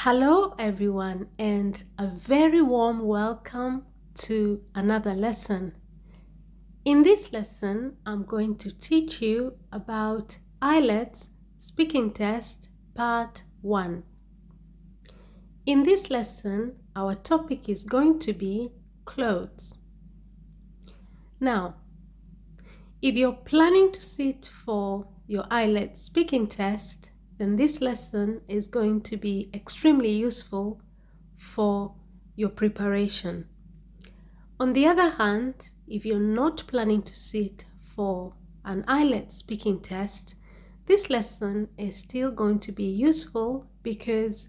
Hello everyone, and a very warm welcome to another lesson. In this lesson, I'm going to teach you about IELTS Speaking Test Part 1. In this lesson, our topic is going to be clothes. Now, if you're planning to sit for your IELTS Speaking Test, then this lesson is going to be extremely useful for your preparation. On the other hand, if you're not planning to sit for an IELTS speaking test, this lesson is still going to be useful because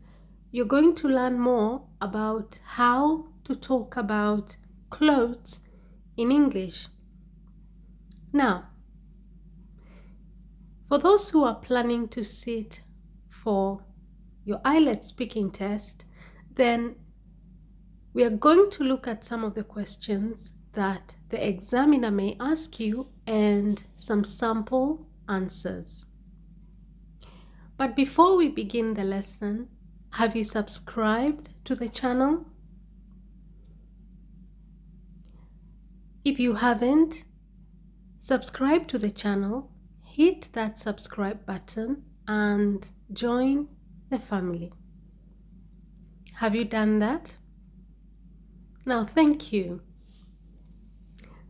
you're going to learn more about how to talk about clothes in English. Now, for those who are planning to sit for your IELTS speaking test, then we are going to look at some of the questions that the examiner may ask you and some sample answers. But before we begin the lesson, have you subscribed to the channel? If you haven't, subscribe to the channel, hit that subscribe button and join the family. Have you done that? Now, thank you.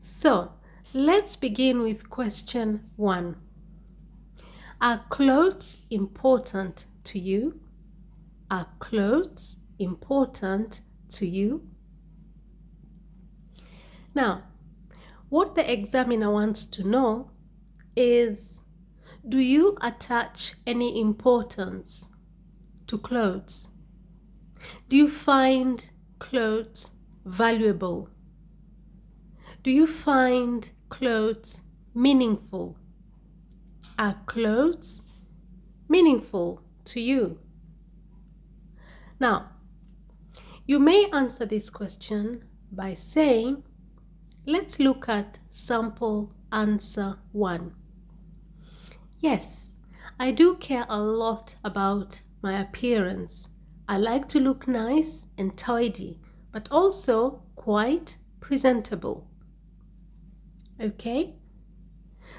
So, let's begin with question 1. Are clothes important to you? Are clothes important to you? Now, what the examiner wants to know is, do you attach any importance to clothes? Do you find clothes valuable? Do you find clothes meaningful? Are clothes meaningful to you? Now, you may answer this question by saying, let's look at sample answer 1. Yes, I do care a lot about my appearance. I like to look nice and tidy, but also quite presentable. Okay?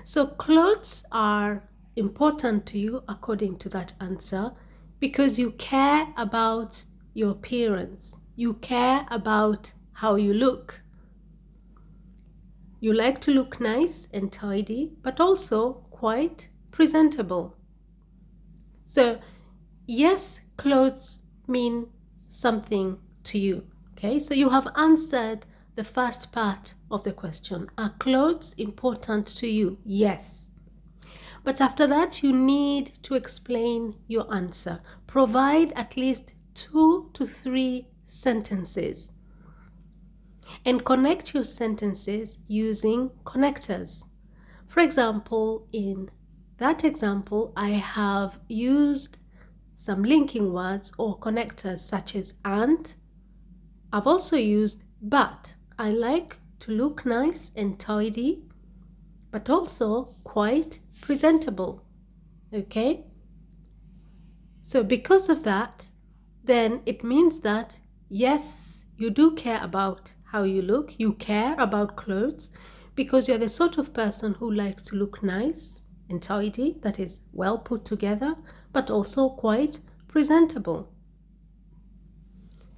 So clothes are important to you according to that answer because you care about your appearance. You care about how you look. You like to look nice and tidy, but also quite presentable. So yes, clothes mean something to you. Okay, so you have answered the first part of the question. Are clothes important to you? Yes. But after that, you need to explain your answer. Provide at least 2 to 3 sentences. And connect your sentences using connectors. For example, in that example, I have used some linking words or connectors such as and. I've also used but. I like to look nice and tidy, but also quite presentable. Okay? So because of that, then it means that yes, you do care about how you look. You care about clothes because you're the sort of person who likes to look nice and tidy, that is well put together, but also quite presentable.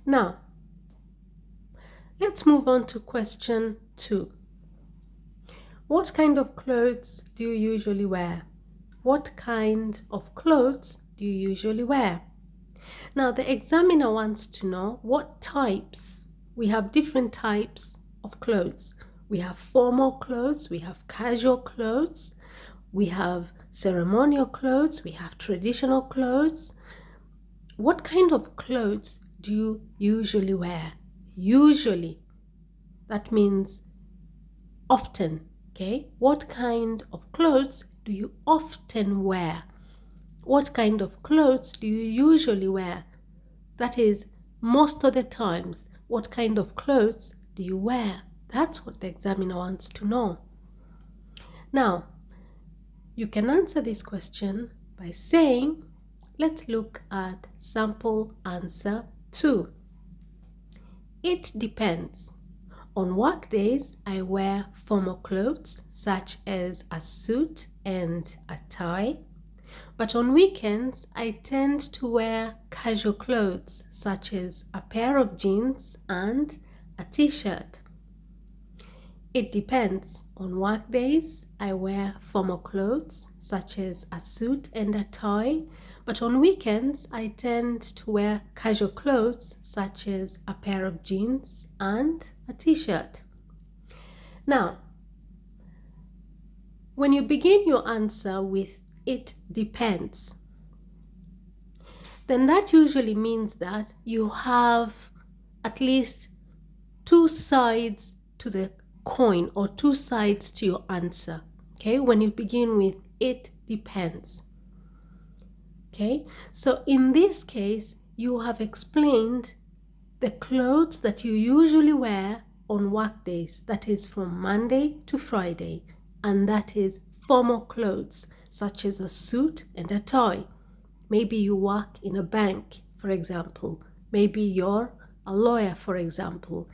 Now, let's move on to question 2. What kind of clothes do you usually wear? What kind of clothes do you usually wear? Now, the examiner wants to know what types. We have different types of clothes. We have formal clothes, we have casual clothes, we have ceremonial clothes, we have traditional clothes. What kind of clothes do you usually wear? Usually. That means often. Okay? What kind of clothes do you often wear? What kind of clothes do you usually wear? That is, most of the times, what kind of clothes do you wear? That's what the examiner wants to know. Now, you can answer this question by saying, let's look at sample answer 2. It depends. On work days, I wear formal clothes such as a suit and a tie. But on weekends, I tend to wear casual clothes such as a pair of jeans and a t-shirt. It depends. On work days, I wear formal clothes such as a suit and a tie. But on weekends, I tend to wear casual clothes such as a pair of jeans and a t-shirt. Now, when you begin your answer with "it depends," then that usually means that you have at least two sides to the coin or two sides to your answer. Okay, when you begin with "it depends." Okay, so in this case, you have explained the clothes that you usually wear on work days, that is from Monday to Friday, and that is formal clothes such as a suit and a tie. Maybe you work in a bank, for example. Maybe you're a lawyer, for example.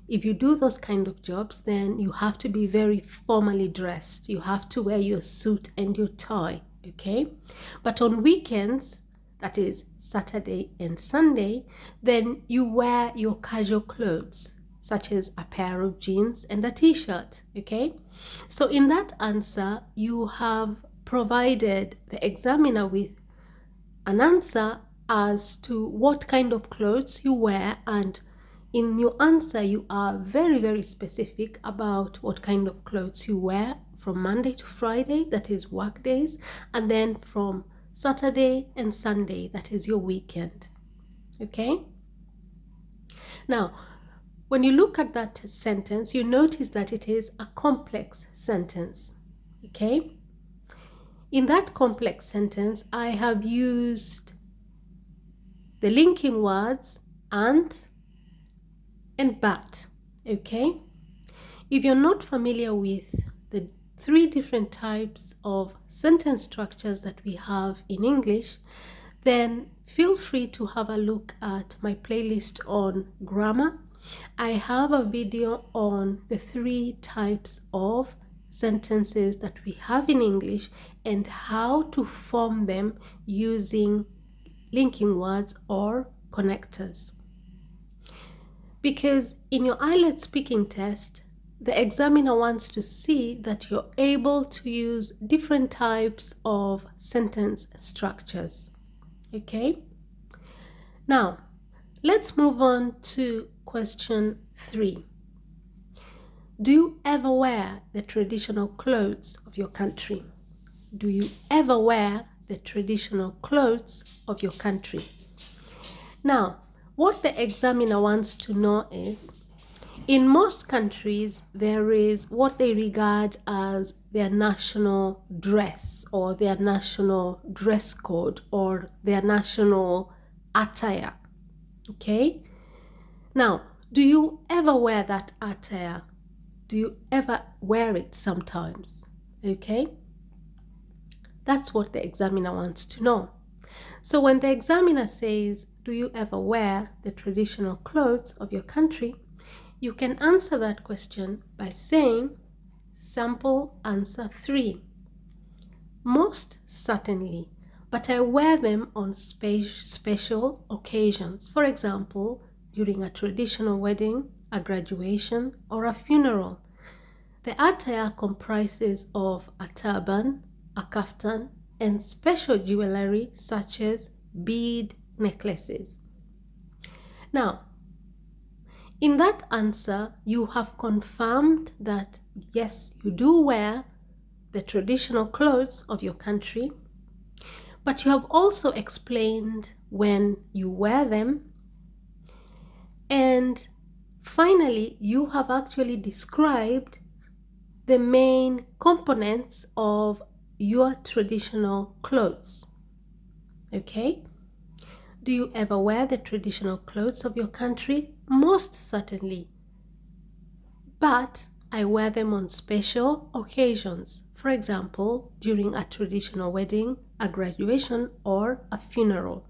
If you do those kind of jobs, then you have to be very formally dressed. You have to wear your suit and your tie, okay? But on weekends, that is Saturday and Sunday, then you wear your casual clothes, such as a pair of jeans and a t-shirt, okay? So in that answer, you have provided the examiner with an answer as to what kind of clothes you wear, and in your answer you are very, very specific about what kind of clothes you wear from Monday to Friday, that is work days, and then from Saturday and Sunday, that is your weekend. Okay? Now, when you look at that sentence, you notice that it is a complex sentence. Okay? In that complex sentence, I have used the linking words and but. Okay? If you're not familiar with the 3 different types of sentence structures that we have in English, then feel free to have a look at my playlist on grammar. I have a video on the 3 types of sentences that we have in English and how to form them using linking words or connectors. Because in your IELTS speaking test, the examiner wants to see that you're able to use different types of sentence structures. Okay? Now, let's move on to question 3. Do you ever wear the traditional clothes of your country? Do you ever wear the traditional clothes of your country? Now, what the examiner wants to know is, in most countries, there is what they regard as their national dress or their national dress code or their national attire. Okay? Now, do you ever wear that attire? Do you ever wear it sometimes? Okay? That's what the examiner wants to know. So when the examiner says, do you ever wear the traditional clothes of your country? You can answer that question by saying, sample answer 3. Most certainly, but I wear them on special occasions. For example, during a traditional wedding, a graduation, or a funeral. The attire comprises of a turban, a kaftan, and special jewelry such as bead necklaces. Now, in that answer, you have confirmed that yes, you do wear the traditional clothes of your country, but you have also explained when you wear them, and finally, you have actually described the main components of your traditional clothes. Okay? Do you ever wear the traditional clothes of your country? Most certainly. But I wear them on special occasions. For example, during a traditional wedding, a graduation, or a funeral.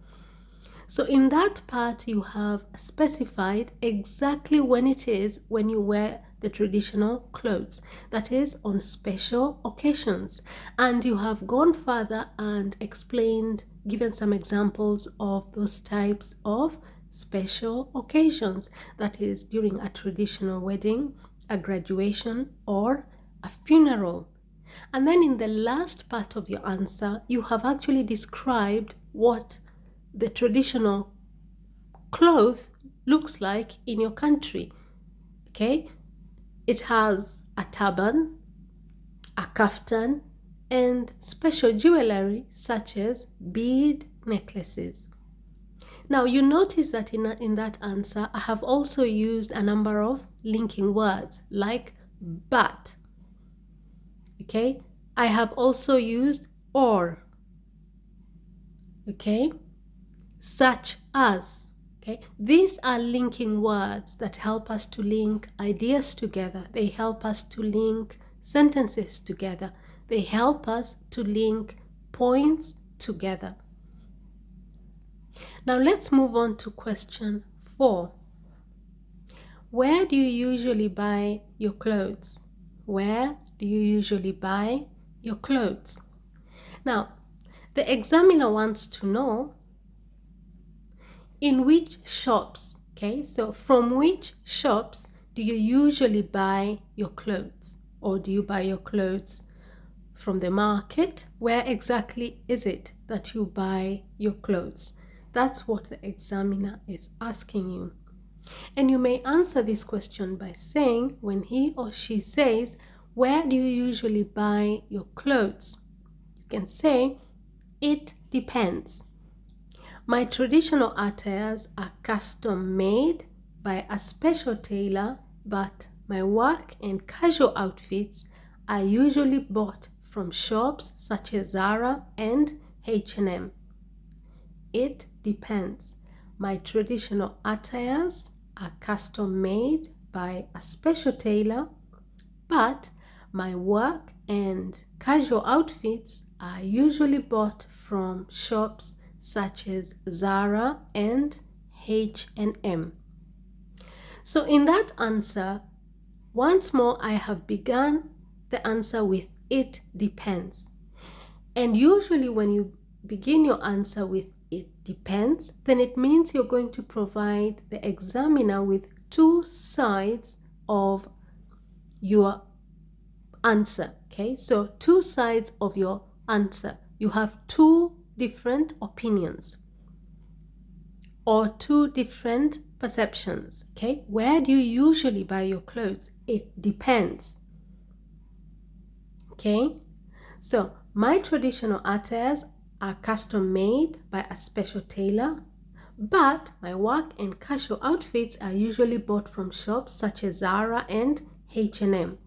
So in that part, you have specified exactly when it is when you wear the traditional clothes, that is on special occasions. And you have gone further and explained, given some examples of those types of special occasions, that is during a traditional wedding, a graduation, or a funeral. And then in the last part of your answer, you have actually described what the traditional cloth looks like in your country. Okay, it has a turban, a kaftan, and special jewelry such as bead necklaces. Now you notice that in that answer I have also used a number of linking words like but. Okay, I have also used or. Okay, such as. Okay, these are linking words that help us to link ideas together. They help us to link sentences together. They help us to link points together. Now let's move on to question 4. Where do you usually buy your clothes? Where do you usually buy your clothes? Now, the examiner wants to know in which shops, okay? So from which shops do you usually buy your clothes? Or do you buy your clothes from the market? Where exactly is it that you buy your clothes? That's what the examiner is asking you. And you may answer this question by saying, when he or she says, where do you usually buy your clothes? You can say, it depends. My traditional attires are custom made by a special tailor, but my work and casual outfits are usually bought from shops such as Zara and H&M. It depends. My traditional attires are custom made by a special tailor, but my work and casual outfits are usually bought from shops such as Zara and H&M. So in that answer, once more I have begun the answer with it depends. And usually when you begin your answer with it depends, then it means you're going to provide the examiner with two sides of your answer. Okay, so two sides of your answer. You have two different opinions or two different perceptions. Okay, where do you usually buy your clothes? It depends. Okay, so my traditional attires are custom made by a special tailor, but my work and casual outfits are usually bought from shops such as Zara and H&M.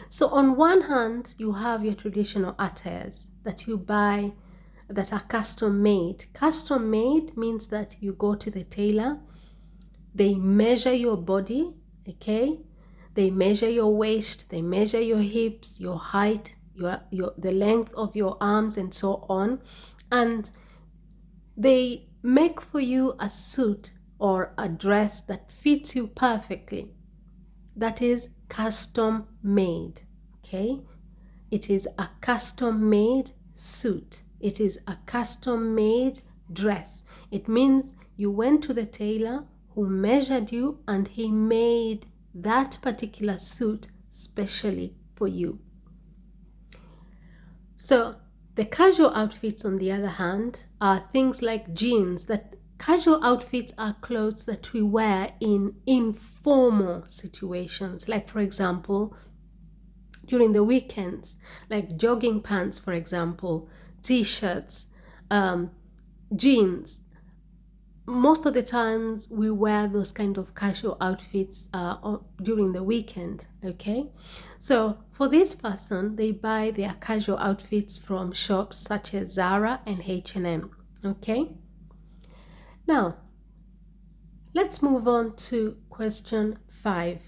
So on one hand, you have your traditional attires that you buy that are custom made. Custom made means that you go to the tailor, they measure your body, okay? They measure your waist, they measure your hips, your height, the length of your arms and so on. And they make for you a suit or a dress that fits you perfectly. That is custom made, okay? It is a custom made suit. It is a custom made dress. It means you went to the tailor who measured you and he made that particular suit specially for you. So the casual outfits, on the other hand, are things like jeans. That casual outfits are clothes that we wear in informal situations, like for example during the weekends, like jogging pants, for example, t-shirts, jeans. Most of the times we wear those kind of casual outfits during the weekend, okay? So for this person, they buy their casual outfits from shops such as Zara and H&M, okay? Now, let's move on to question 5.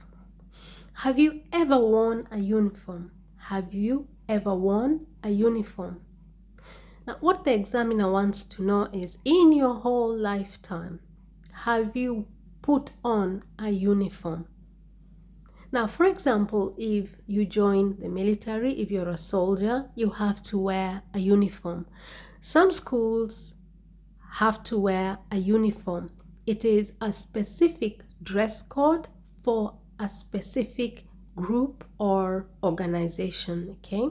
Have you ever worn a uniform? Have you ever worn a uniform? Now, what the examiner wants to know is, in your whole lifetime, have you put on a uniform? Now, for example, if you join the military, if you're a soldier, you have to wear a uniform. Some schools have to wear a uniform. It is a specific dress code for a specific group or organization, okay?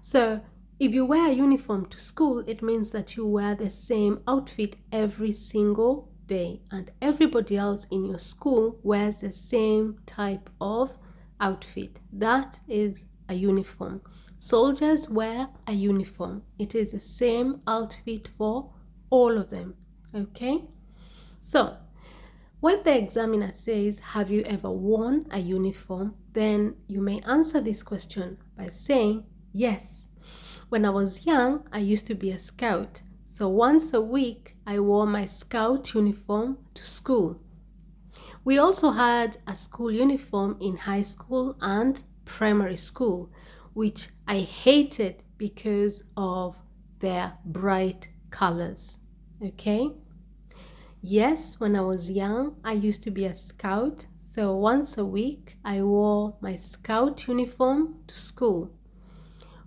So if you wear a uniform to school, it means that you wear the same outfit every single day, and everybody else in your school wears the same type of outfit. That is a uniform. Soldiers wear a uniform. It is the same outfit for all of them, okay? So when the examiner says, have you ever worn a uniform? Then you may answer this question by saying, yes. When I was young, I used to be a scout. So once a week, I wore my scout uniform to school. We also had a school uniform in high school and primary school, which I hated because of their bright colors. Okay? Yes, when I was young, I used to be a scout. So once a week, I wore my scout uniform to school.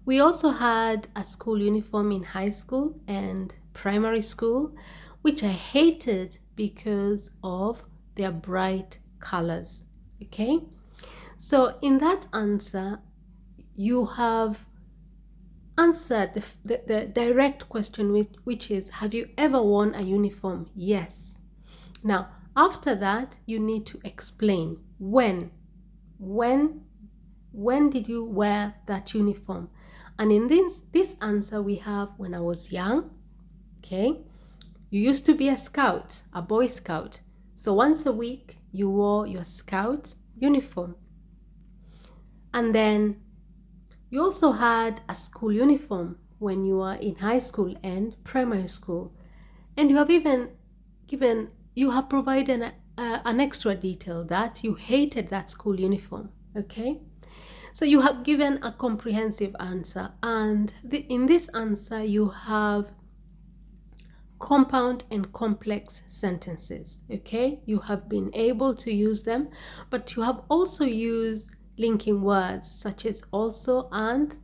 We also had a school uniform in high school and primary school, which I hated because of their bright colors. Okay? So in that answer, you have answered the direct question, which is, have you ever worn a uniform? Yes. Now, after that, you need to explain when did you wear that uniform? And in this answer, we have when I was young, okay? You used to be a scout, a Boy Scout. So once a week, you wore your scout uniform. And then you also had a school uniform when you were in high school and primary school. And you have even provided an extra detail that you hated that school uniform, okay? So you have given a comprehensive answer, and in this answer you have compound and complex sentences, okay? You have been able to use them, but you have also used linking words such as also, and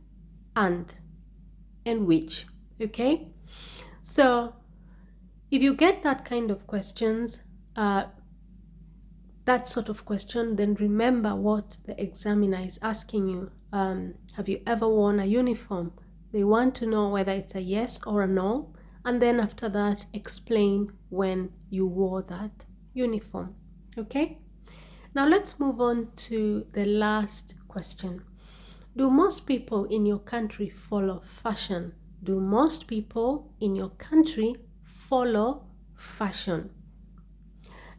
which, okay? So if you get that kind of questions, that sort of question, then remember what the examiner is asking you. Have you ever worn a uniform? They want to know whether it's a yes or a no, and then after that, explain when you wore that uniform. Okay? Now let's move on to the last question. Do most people in your country follow fashion? Do most people in your country follow fashion?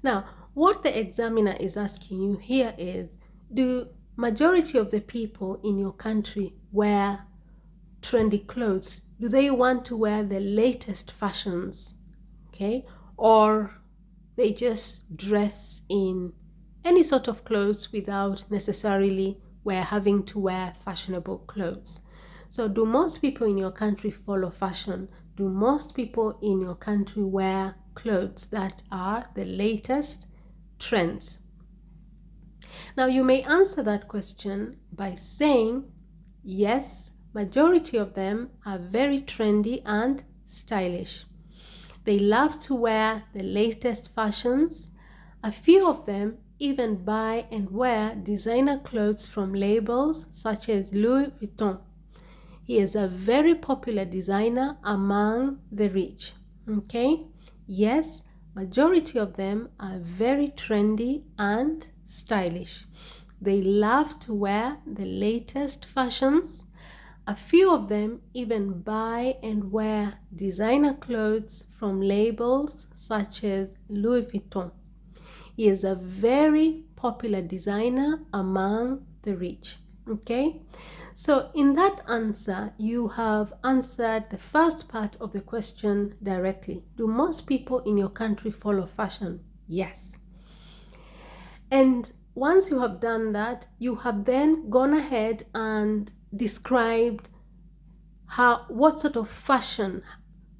Now, what the examiner is asking you here is, do majority of the people in your country wear trendy clothes? Do they want to wear the latest fashions? Okay? Or they just dress in any sort of clothes without necessarily having to wear fashionable clothes? So do most people in your country follow fashion? Do most people in your country wear clothes that are the latest trends? Now you may answer that question by saying, yes, majority of them are very trendy and stylish. They love to wear the latest fashions. A few of them even buy and wear designer clothes from labels such as Louis Vuitton. He is a very popular designer among the rich. Okay? Yes, majority of them are very trendy and stylish. They love to wear the latest fashions. A few of them even buy and wear designer clothes from labels such as Louis Vuitton. He is a very popular designer among the rich. Okay? So in that answer, you have answered the first part of the question directly. Do most people in your country follow fashion? Yes. And once you have done that, you have then gone ahead and described what sort of fashion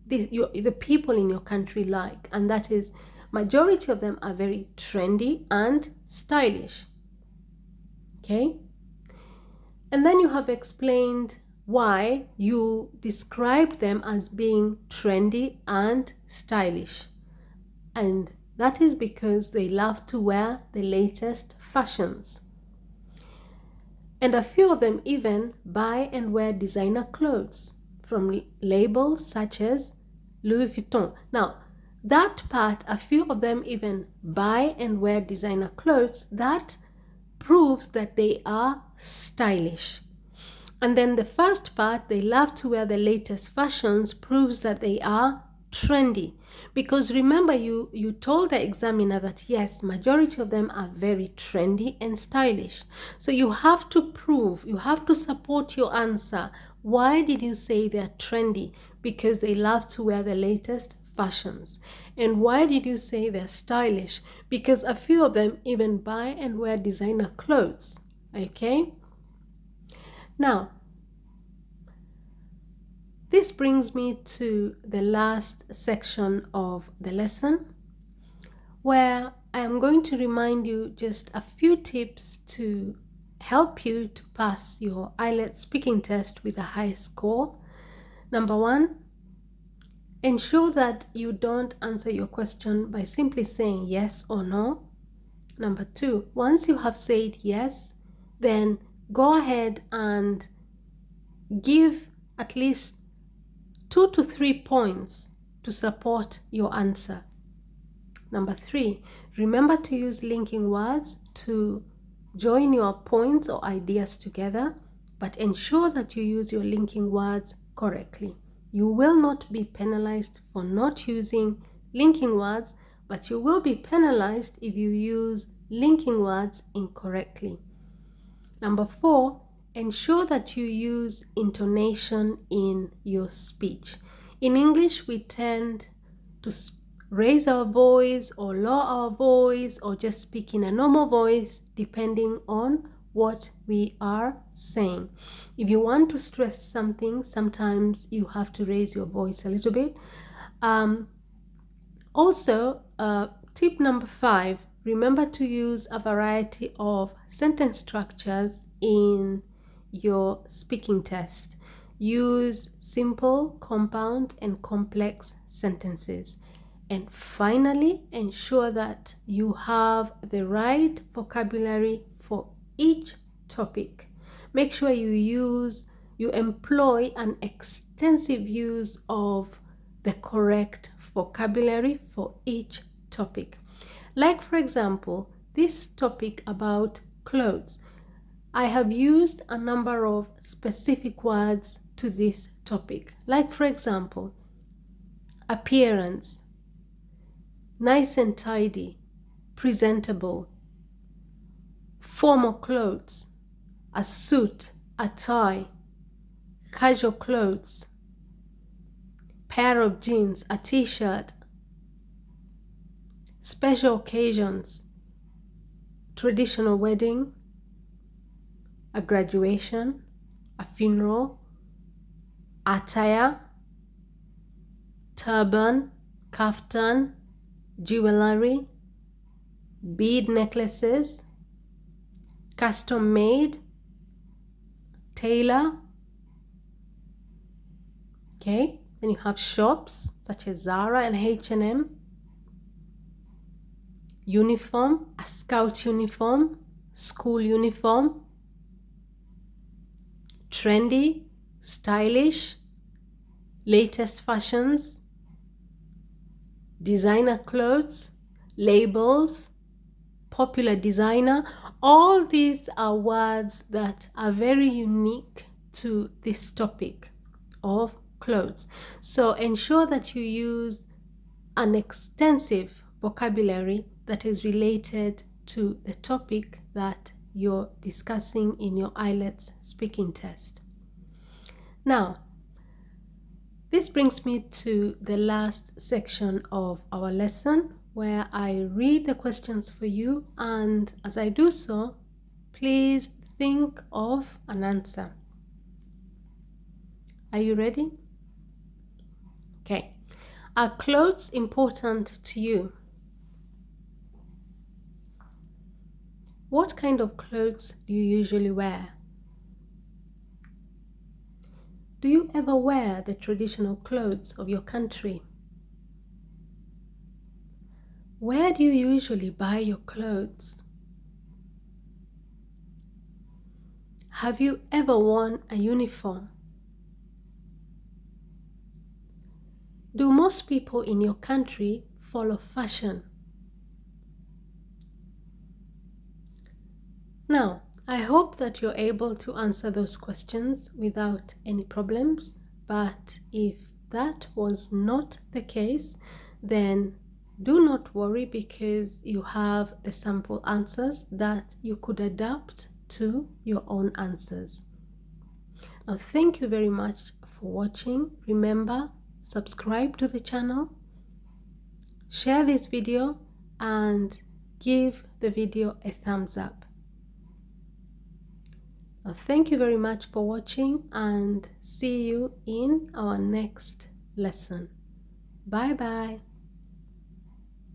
the people in your country like, and that is majority of them are very trendy and stylish. Okay, and then you have explained why you described them as being trendy and stylish, and that is because they love to wear the latest fashions. And a few of them even buy and wear designer clothes from labels such as Louis Vuitton. Now, that part, a few of them even buy and wear designer clothes, that proves that they are stylish. And then the first part, they love to wear the latest fashions, proves that they are trendy. Because remember, you told the examiner that yes, majority of them are very trendy and stylish. So you have to prove, you have to support your answer. Why did you say they're trendy? Because they love to wear the latest fashions. And why did you say they're stylish? Because a few of them even buy and wear designer clothes. Okay? Now, this brings me to the last section of the lesson, where I am going to remind you just a few tips to help you to pass your IELTS speaking test with a high score. Number one, ensure that you don't answer your question by simply saying yes or no. Number two, once you have said yes, then go ahead and give at least 2 to 3 points to support your answer. Number three, remember to use linking words to join your points or ideas together, but ensure that you use your linking words correctly. You will not be penalized for not using linking words, but you will be penalized if you use linking words incorrectly. Number four, ensure that you use intonation in your speech. In English, we tend to raise our voice or lower our voice or just speak in a normal voice depending on what we are saying. If you want to stress something, sometimes you have to raise your voice a little bit. Also, tip number 5, remember to use a variety of sentence structures in your speaking test. Use simple, compound, and complex sentences. And finally, ensure that you have the right vocabulary for each topic. Make sure you employ an extensive use of the correct vocabulary for each topic. Like, for example, this topic about clothes. I have used a number of specific words to this topic. Like, for example, appearance, nice and tidy, presentable, formal clothes, a suit, a tie, casual clothes, pair of jeans, a t-shirt, special occasions, traditional wedding, a graduation, a funeral, attire, turban, kaftan, jewelry, bead necklaces, custom made, tailor. Okay, then you have shops such as Zara and H&M, uniform, a scout uniform, school uniform, trendy, stylish, latest fashions, designer clothes, labels, popular designer. All these are words that are very unique to this topic of clothes. So ensure that you use an extensive vocabulary that is related to the topic that you're discussing in your IELTS speaking test. Now, this brings me to the last section of our lesson, where I read the questions for you, and as I do so, please think of an answer. Are you ready? Okay. Are clothes important to you? What kind of clothes do you usually wear? Do you ever wear the traditional clothes of your country? Where do you usually buy your clothes? Have you ever worn a uniform? Do most people in your country follow fashion? Now, I hope that you're able to answer those questions without any problems, but if that was not the case, then do not worry because you have the sample answers that you could adapt to your own answers. Now, thank you very much for watching. Remember, subscribe to the channel, share this video, and give the video a thumbs up. Thank you very much for watching and see you in our next lesson. Bye bye.